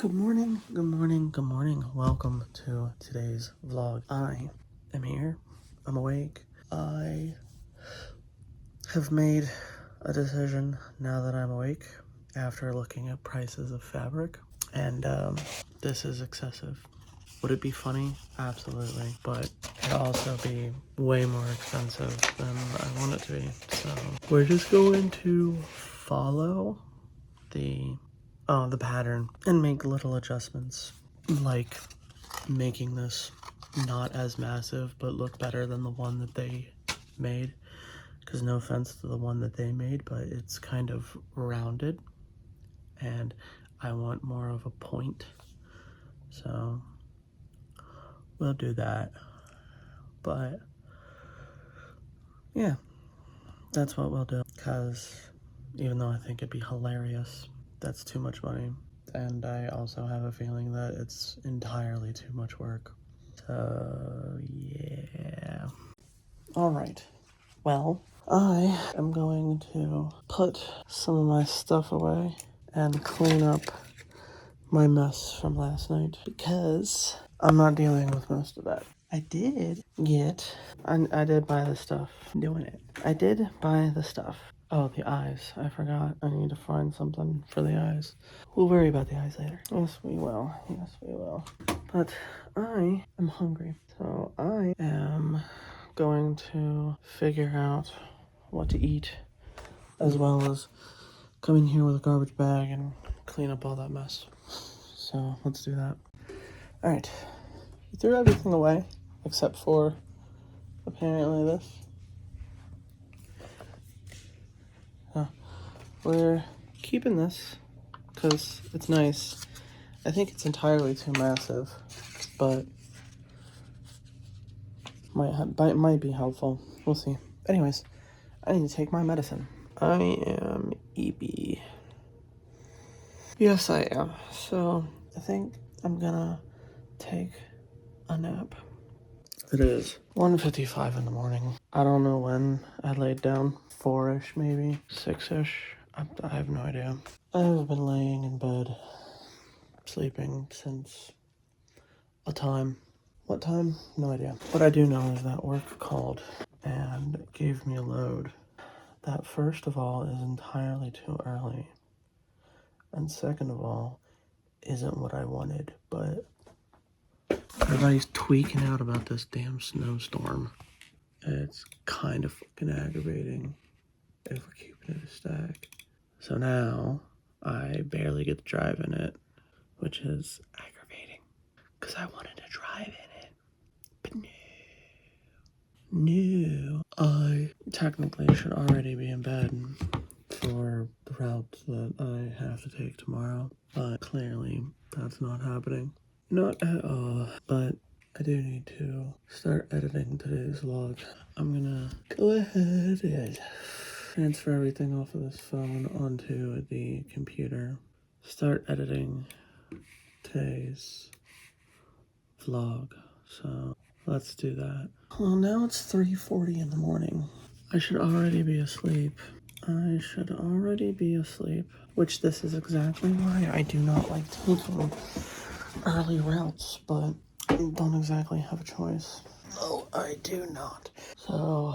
Good morning, good morning, good morning. Welcome to today's vlog. I am here. I'm awake. I have made a decision now that I'm awake after looking at prices of fabric, and this is excessive. Would it be funny? Absolutely. But it'd also be way more expensive than I want it to be. So we're just going to follow the pattern and make little adjustments, like making this not as massive but look better than the one that they made, because no offense to the one that they made, but it's kind of rounded and I want more of a point, so we'll do that. But yeah, that's what we'll do, because even though I think it'd be hilarious, that's too much money. And I also have a feeling that it's entirely too much work. So, yeah. Alright. Well, I am going to put some of my stuff away and clean up my mess from last night, because I'm not dealing with most of that. I did buy the stuff. I'm doing it. I did buy the stuff. Oh, the eyes. I forgot. I need to find something for the eyes. We'll worry about the eyes later. Yes, we will. Yes, we will. But I am hungry. So I am going to figure out what to eat, as well as come in here with a garbage bag and clean up all that mess. So let's do that. Alright. I threw everything away, except for apparently this. We're keeping this because it's nice. I think it's entirely too massive, but might be helpful. We'll see. Anyways, I need to take my medicine. I am EB. Yes, I am. So I think I'm gonna take a nap. It is 1:55 in the morning. I don't know when I laid down. 4-ish, maybe 6-ish. I have no idea. I've been laying in bed, sleeping since a time. What time? No idea. What I do know is that work called and gave me a load that, first of all, is entirely too early, and second of all, isn't what I wanted. But everybody's tweaking out about this damn snowstorm. It's kind of fucking aggravating if we're keeping it a stack. So now I barely get to drive in it, which is aggravating, because I wanted to drive in it. But no. I technically should already be in bed for the route that I have to take tomorrow, but clearly that's not happening. Not at all. But I do need to start editing today's vlog. I'm gonna go ahead and transfer everything off of this phone onto the computer. Start editing today's vlog. So let's do that. Well, now it's 3:40 in the morning. I should already be asleep. Which this is exactly why I do not like taking early routes, but I don't exactly have a choice. No, I do not. So,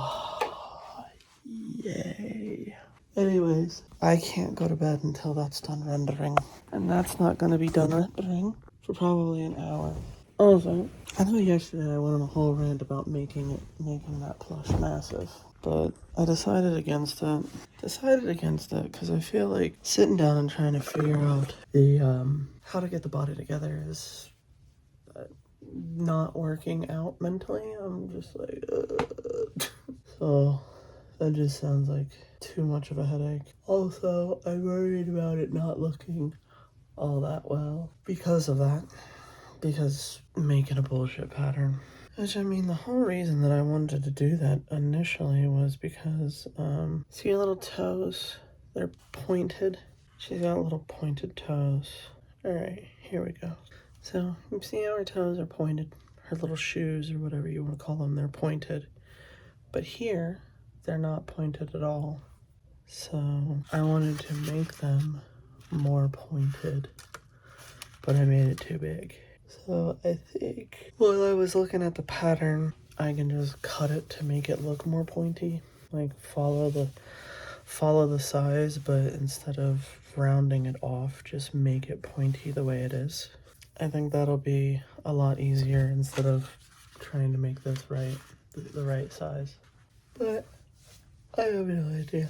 yay. Anyways, I can't go to bed until that's done rendering. And that's not going to be done rendering for probably an hour. Also, I know yesterday I went on a whole rant about making that plush massive, but I decided against it. Because I feel like sitting down and trying to figure out the how to get the body together is not working out mentally. I'm just like, so that just sounds like too much of a headache. Also, I'm worried about it not looking all that well because of that. Because making a bullshit pattern. Which, I mean, the whole reason that I wanted to do that initially was because, see your little toes? They're pointed. She's got little pointed toes. Alright, here we go. So, you see how her toes are pointed? Her little shoes, or whatever you want to call them, they're pointed. But here, they're not pointed at all. So, I wanted to make them more pointed. but I made it too big. So I think while I was looking at the pattern, I can just cut it to make it look more pointy. Like follow the size, but instead of rounding it off, just make it pointy the way it is. I think that'll be a lot easier instead of trying to make this the right size. But I have no idea.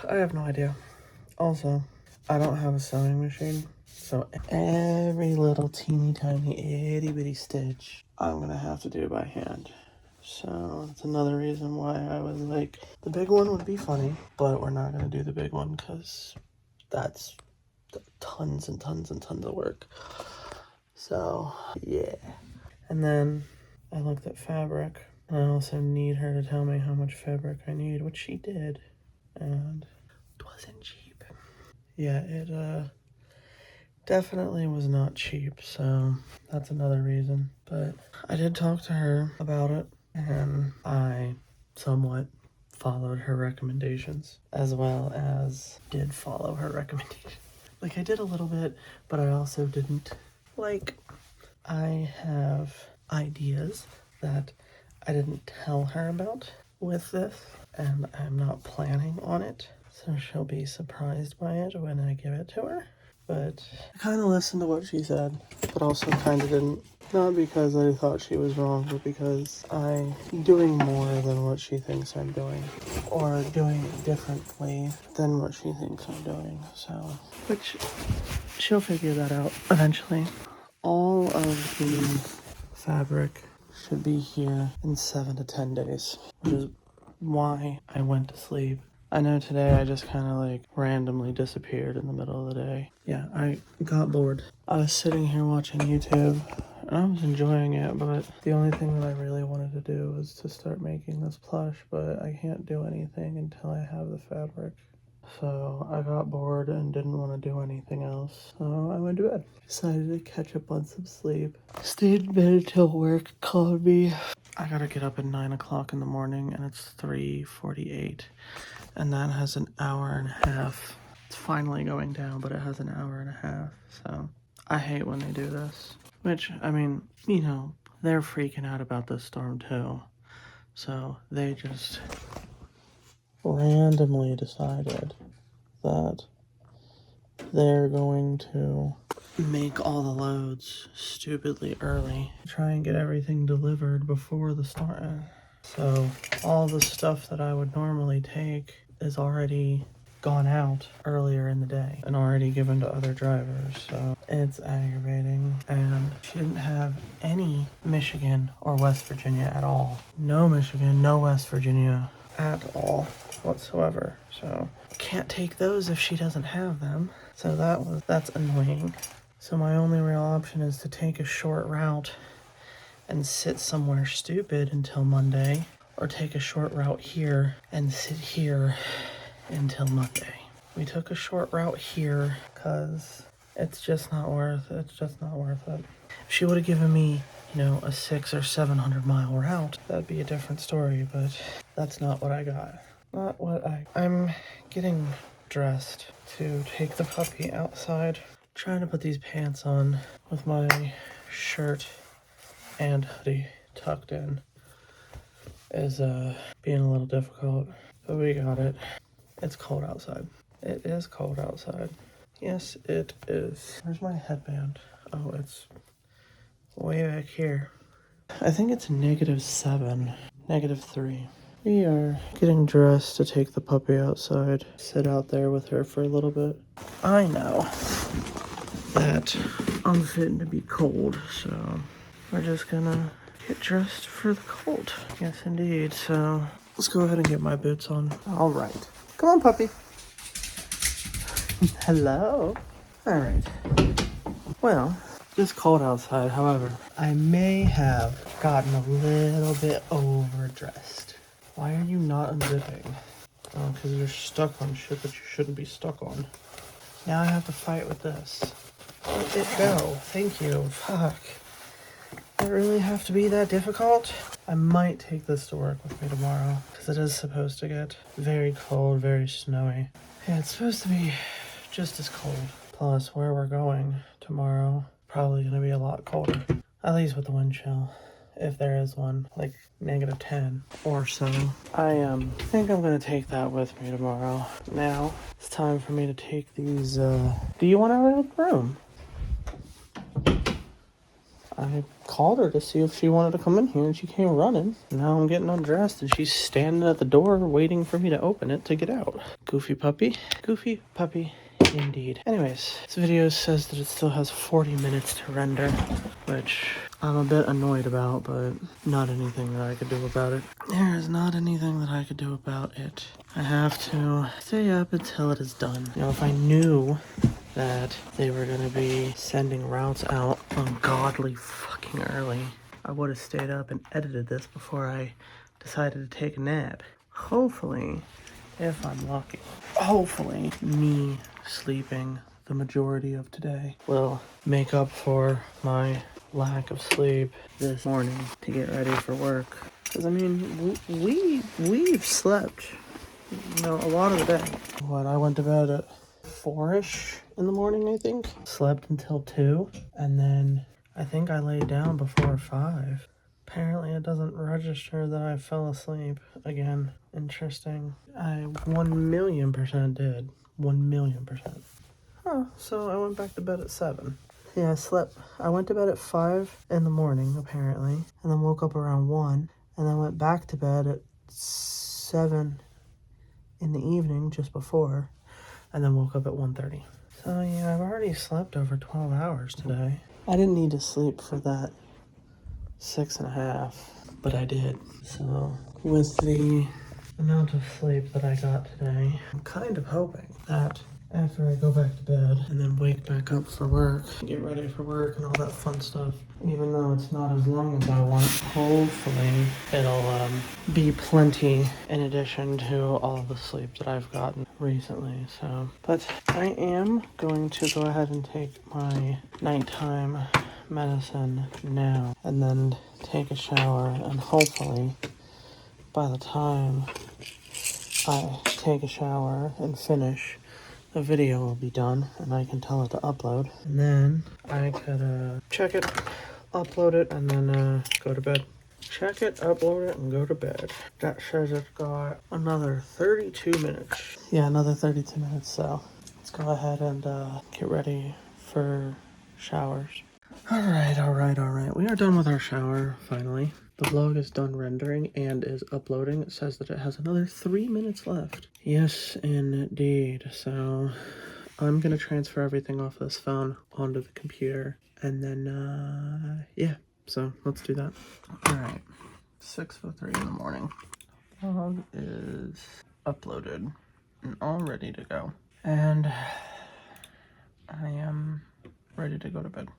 I have no idea. Also, I don't have a sewing machine, so every little teeny tiny itty bitty stitch I'm gonna have to do by hand. So that's another reason why I was like, the big one would be funny, but we're not gonna do the big one because that's tons and tons and tons of work. So yeah. And then I looked at fabric. I also need her to tell me how much fabric I need, which she did, and it wasn't cheap. Yeah, it definitely was not cheap, so that's another reason. But I did talk to her about it, and I somewhat followed her recommendations, as well as did follow her recommendations. Like, I did a little bit, but I also didn't. Like, I have ideas that I didn't tell her about with this, and I'm not planning on it, so she'll be surprised by it when I give it to her. But I kind of listened to what she said, but also kind of didn't. Not because I thought she was wrong, but because I'm doing more than what she thinks I'm doing, or doing it differently than what she thinks I'm doing. So, which she'll figure that out eventually. All of the fabric should be here in 7 to 10 days, which is why I went to sleep. I know today I just kind of like randomly disappeared in the middle of the day. Yeah, I got bored. I was sitting here watching YouTube and I was enjoying it, but the only thing that I really wanted to do was to start making this plush, but I can't do anything until I have the fabric. So I got bored and didn't want to do anything else, so I went to bed. Decided to catch up on some sleep. Stayed in bed until work called me. I gotta get up at 9 o'clock in the morning and it's 3:48. And that has an hour and a half. It's finally going down, but it has an hour and a half. So I hate when they do this. Which, I mean, you know, they're freaking out about this storm too. So they just randomly decided that they're going to make all the loads stupidly early. Try and get everything delivered before the storm. So all the stuff that I would normally take is already gone out earlier in the day and already given to other drivers, so it's aggravating. And she didn't have any Michigan or West Virginia at all. No Michigan, no West Virginia at all whatsoever, so can't take those if she doesn't have them. So that's annoying. So my only real option is to take a short route and sit somewhere stupid until Monday, or take a short route here and sit here until Monday. We took a short route here because it's just not worth it. If she would have given me, you know, a 600 or 700 mile route, that'd be a different story, but that's not what I got. I'm getting dressed to take the puppy outside. Trying to put these pants on with my shirt and hoodie tucked in is being a little difficult, but we got it. It's cold outside. It is cold outside. Yes, it is. Where's my headband? Oh, it's way back here. I think it's -7, -3. We are getting dressed to take the puppy outside, sit out there with her for a little bit. I know that I'm fitting to be cold, so we're just gonna get dressed for the cold. Yes, indeed. So let's go ahead and get my boots on. All right. Come on, puppy. Hello. All right. Well, it's cold outside. However, I may have gotten a little bit overdressed. Why are you not unzipping? Oh, because you're stuck on shit that you shouldn't be stuck on. Now I have to fight with this. Let it go. Thank you. Fuck. Does it really have to be that difficult? I might take this to work with me tomorrow, because it is supposed to get very cold, very snowy. Yeah, it's supposed to be just as cold. Plus, where we're going tomorrow probably gonna be a lot colder. At least with the wind chill. If there is one, like -10 or so. I think I'm gonna take that with me tomorrow. Now, it's time for me to take these, do you want out of the room? I called her to see if she wanted to come in here and she came running. Now I'm getting undressed and she's standing at the door waiting for me to open it to get out. Goofy puppy. Goofy puppy indeed. Anyways, this video says that it still has 40 minutes to render, which I'm a bit annoyed about, but not anything that I could do about it. There is not anything that I could do about it. I have to stay up until it is done. You know, if I knew that they were going to be sending routes out ungodly fucking early, I would have stayed up and edited this before I decided to take a nap. Hopefully, if I'm lucky, hopefully me sleeping the majority of today will make up for my lack of sleep this morning to get ready for work. Because I mean, we've slept, you know, a lot of the day. What, I went to bed at 4-ish in the morning, I think. Slept until 2, and then I think I laid down before 5. Apparently it doesn't register that I fell asleep again. Interesting. I 1,000,000% did. 1,000,000%. Huh, so I went back to bed at 7. Yeah, I went to bed at 5 in the morning, apparently, and then woke up around 1, and then went back to bed at 7 in the evening, just before, and then woke up at 1:30. So yeah, I've already slept over 12 hours today. I didn't need to sleep for that 6.5, but I did. So with the amount of sleep that I got today, I'm kind of hoping that after I go back to bed and then wake back up for work, get ready for work and all that fun stuff, even though it's not as long as I want, hopefully it'll be plenty in addition to all the sleep that I've gotten recently. So, but I am going to go ahead and take my nighttime medicine now and then take a shower, and hopefully by the time I take a shower and finish, the video will be done and I can tell it to upload, and then I could check it, upload it, and then go to bed. Check it, upload it, and go to bed. That says it's got another 32 minutes. Yeah, another 32 minutes, so let's go ahead and get ready for showers. Alright. We are done with our shower, finally. The vlog is done rendering and is uploading. It says that it has another 3 minutes left. Yes, indeed. So I'm going to transfer everything off this phone onto the computer. And then, yeah. So let's do that. Alright. 6:03 in the morning. Vlog is uploaded and all ready to go. And I am ready to go to bed.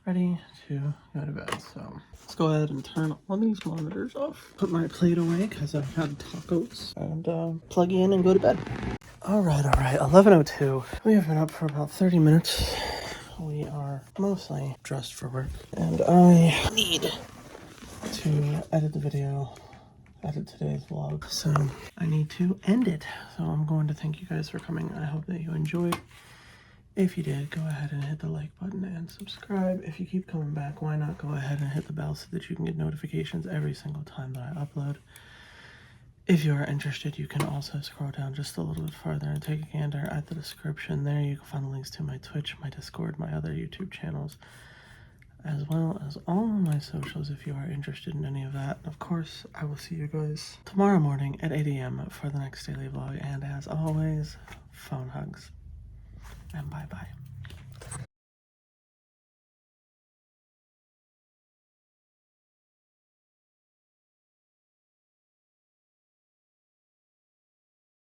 Ready to go to bed. So let's go ahead and turn all these monitors off. Put my plate away because I've had tacos. And plug in and go to bed. Alright. 11:02. We have been up for about 30 minutes. We are mostly dressed for work. And I need to edit the video, edit today's vlog. So I need to end it. So I'm going to thank you guys for coming. I hope that you enjoyed. If you did, go ahead and hit the like button and subscribe. If you keep coming back, why not go ahead and hit the bell so that you can get notifications every single time that I upload. If you are interested, you can also scroll down just a little bit farther and take a gander at the description. There you can find the links to my Twitch, my Discord, my other YouTube channels, as well as all of my socials if you are interested in any of that. Of course, I will see you guys tomorrow morning at 8 a.m. for the next daily vlog. And as always, phone hugs. And bye-bye.